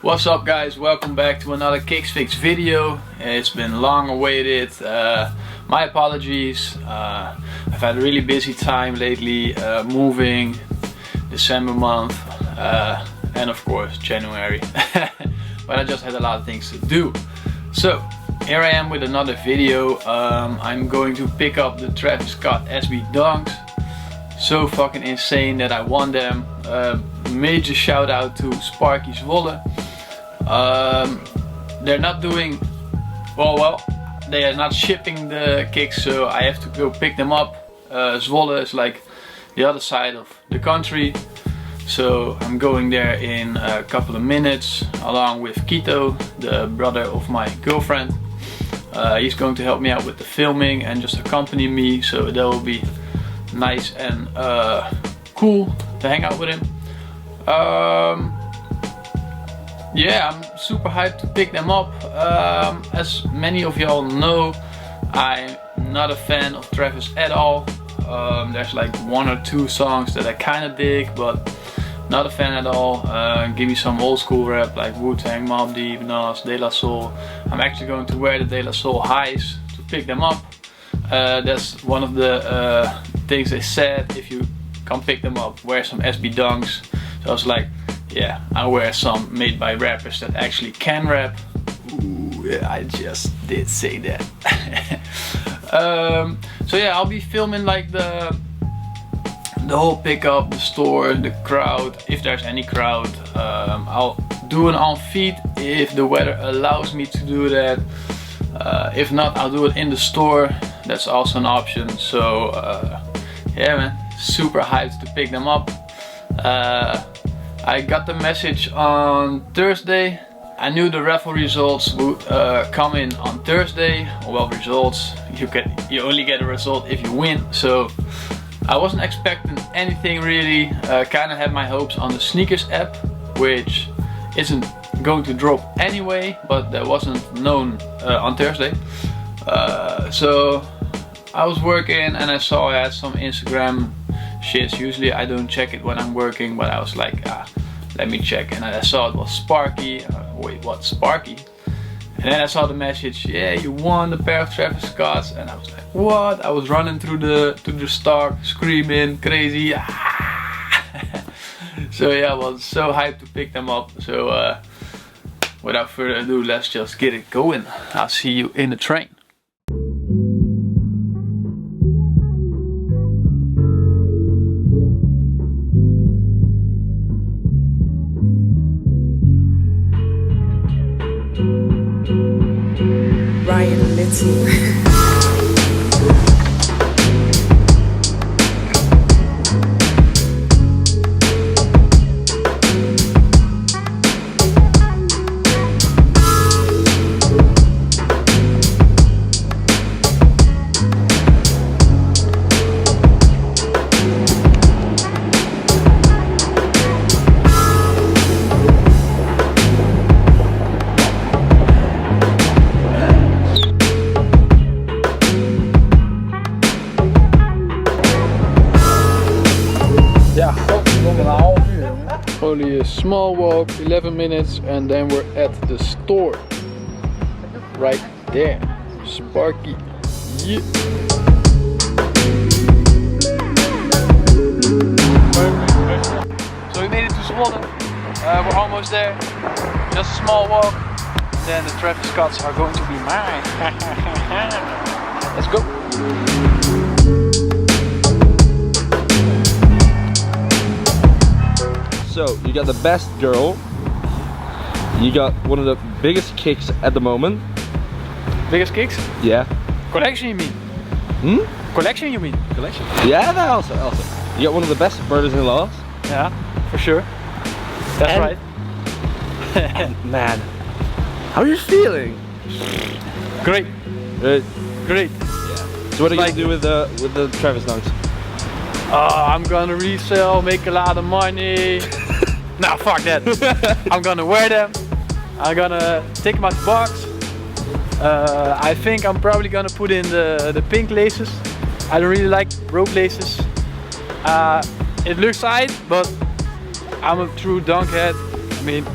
What's up guys, welcome back to another Kicks Fix video. It's been long awaited, my apologies. I've had a really busy time lately, moving, December month, and of course January. But I just had a lot of things to do. So here I am with another video. I'm going to pick up the Tavis Scott SB Dunks. So fucking insane that I won them. Major shout out to Sparky Zwolle. They're not doing well, they are not shipping the kicks, so I have to go pick them up. Zwolle is like the other side of the country, so I'm going there in a couple of minutes along with Kito, the brother of my girlfriend. He's going to help me out with the filming and just accompany me, so that will be nice and cool to hang out with him. Yeah, I'm super hyped to pick them up. As many of y'all know, I'm not a fan of Tavis at all. There's like one or two songs that I kinda dig, but not a fan at all. Give me some old school rap like Wu-Tang, Mobb Deep, Nas, De La Soul. I'm actually going to wear the De La Soul highs to pick them up. That's one of the things they said, if you come pick them up, wear some SB Dunks. So I was like, yeah, I'll wear some made by rappers that actually can rap. Ooh, yeah, I just did say that. So yeah, I'll be filming like the whole pickup, the store, the crowd, if there's any crowd. I'll do it on feet if the weather allows me to do that. If not, I'll do it in the store. That's also an option. So yeah man, super hyped to pick them up. I got the message on Thursday. I knew the raffle results would come in on Thursday. Well, results, you only get a result if you win. So I wasn't expecting anything really. Kind of had my hopes on the sneakers app, which isn't going to drop anyway, but that wasn't known on Thursday. So I was working and I saw I had some Instagram shits. Usually I don't check it when I'm working, but I was like, let me check, and I saw it was Sparky. Wait, what, Sparky? And then I saw the message, yeah, you won the pair of Tavis Scotts, and I was like, what? I was running through the stock, screaming, crazy. So yeah, I was so hyped to pick them up. So without further ado, let's just get it going. I'll see you in the train. Only a small walk, 11 minutes, and then we're at the store. Right there. Sparky. Yeah. So we made it to Zwolle. We're almost there. Just a small walk. Then the Tavis Scotts are going to be mine. Let's go. So you got the best girl, you got one of the biggest kicks at the moment. Biggest kicks? Yeah. Collection you mean? Hmm? Collection you mean? Collection? Yeah, that also. You got one of the best brothers-in-laws. Yeah, for sure. That's right. And man, how are you feeling? Great. Great. Yeah. So what are you gonna do with the Tavis Dunks? I'm gonna resell, make a lot of money. Nah, fuck that. I'm gonna wear them. I'm gonna take them out the box. I think I'm probably gonna put in the pink laces. I don't really like rope laces. It looks alright, but I'm a true dunk head. I mean,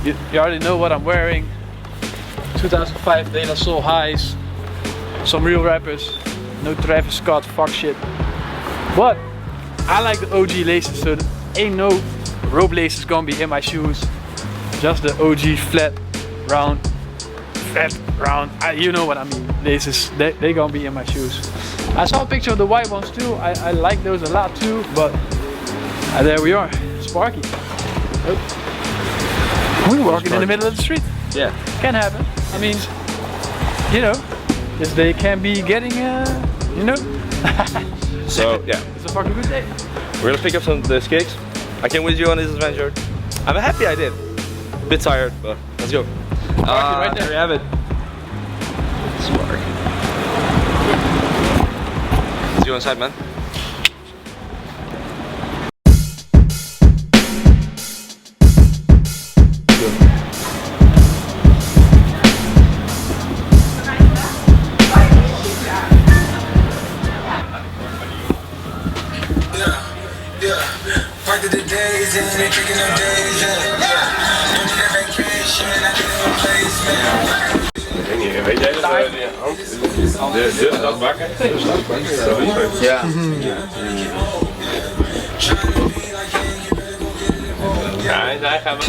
You already know what I'm wearing. 2005 De La Soul highs. Some real rappers. No Tavis Scott, fuck shit. But I like the OG laces, so there ain't no rope laces gonna be in my shoes. Just the OG flat, round. You know what I mean. Laces, they gonna be in my shoes. I saw a picture of the white ones too. I like those a lot too, but there we are. Sparky. Oh. We're walking in the middle of the street. Yeah. Can happen. I mean, you know, this day can be getting, you know. So yeah, it's a fucking good day. We're gonna pick up some of those cakes. I came with you on this adventure. I'm happy I did. Bit tired, but let's go. Right there. There you have it. Spark. See you inside, man. Weet jij de stadsbakker? Ja. Ja, en daar gaan we.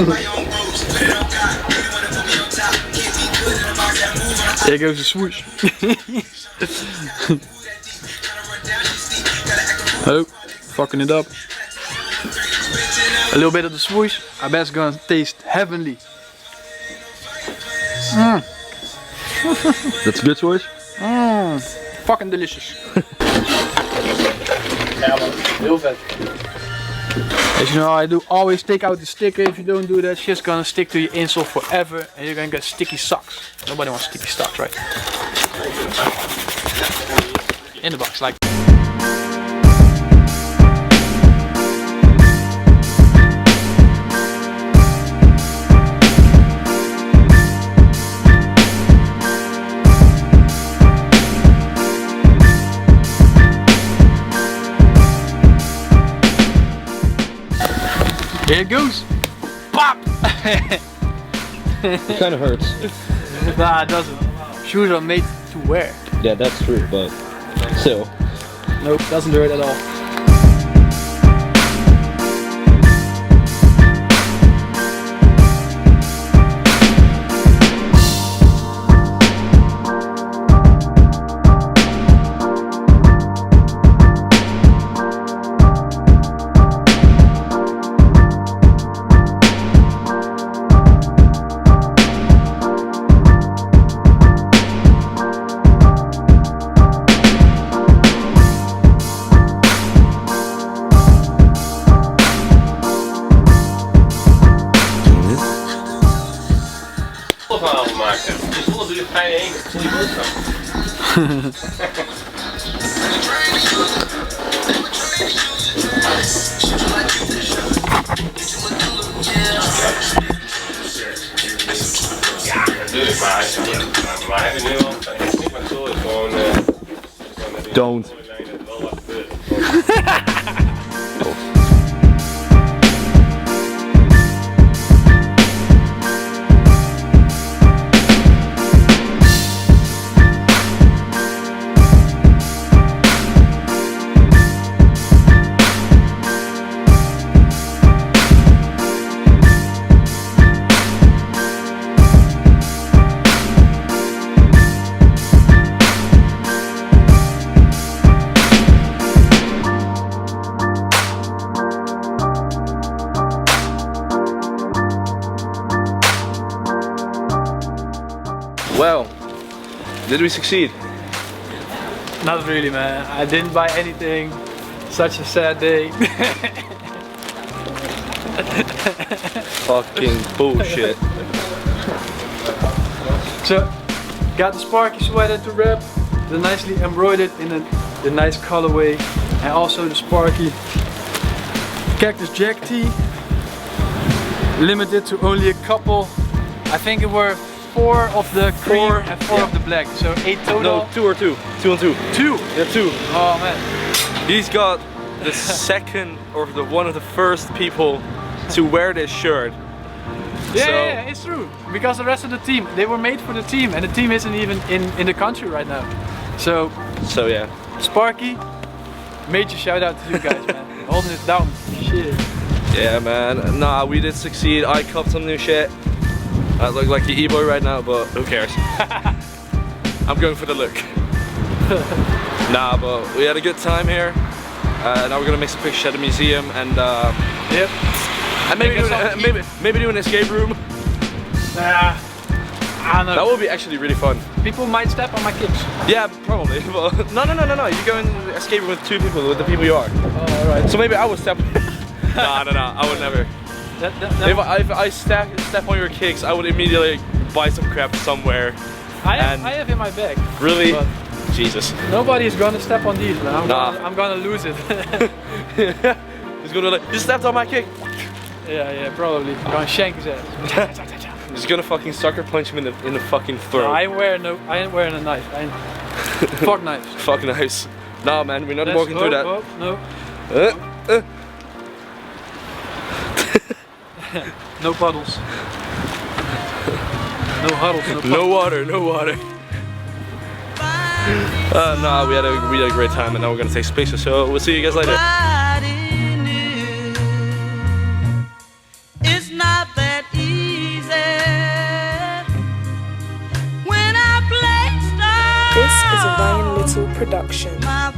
There goes the swoosh. Oh, fucking it up. A little bit of the swoosh. I bet it's gonna taste heavenly. That's good swoosh. Fucking delicious. Ja man, heel vet. As you know, I do always take out the sticker. If you don't do that, shit's gonna stick to your insole forever and you're gonna get sticky socks. Nobody wants sticky socks, right? In the box, like. Here it goes. Pop! It kind of hurts. Nah, it doesn't. Shoes are made to wear. Yeah, that's true, but still. Nope, doesn't hurt at all. Maken. In Zwolle doe je fijne één goede boodschap. Ja, natuurlijk, maar heb je nu al niet maar zo is gewoon. Don't. Well, did we succeed? Not really, man. I didn't buy anything. Such a sad day. Fucking bullshit. So, got the Sparky sweater to wrap, the nicely embroidered in the nice colorway, and also the Sparky Cactus Jack tee. Limited to only a couple. I think it were 4 of the cream and 4 of the black, so 8 total. No, 2 or 2. 2 and 2. 2? Yeah, 2. Oh man. He's got the second or one of the first people to wear this shirt. Yeah, it's true. Because the rest of the team, they were made for the team, and the team isn't even in the country right now. So yeah. Sparky, major shout out to you guys, man. Holding it down. Shit. Yeah, man. Nah, we did succeed. I copped some new shit. I look like an e-boy right now, but who cares? I'm going for the look. Nah, but we had a good time here. Now we're gonna make some pictures at the museum and Yep. And maybe do an escape room. Nah, I don't know. That would be actually really fun. People might step on my kicks. Yeah, probably. But no. You go in the escape room with 2 people, with the people you are. Oh, alright. So maybe I would step. No, I would never. If I step on your kicks, I would immediately buy some crap somewhere. I have in my bag. Really? Jesus. Nobody is gonna step on these, man. I'm gonna lose it. He's gonna like, you stepped on my kick. Yeah, probably. I'm gonna shank his ass. He's gonna fucking sucker punch him in the fucking throat. No, I ain't wearing a knife. Fuck knives. Fuck knives. Nah, man, we're not walking through that. No. No puddles. No huddles. No puddles. No water. Nah, we had a great time, and now we're gonna take some pictures. So we'll see you guys later. It's not that easy when I play stars. This is a Ryan Little production. My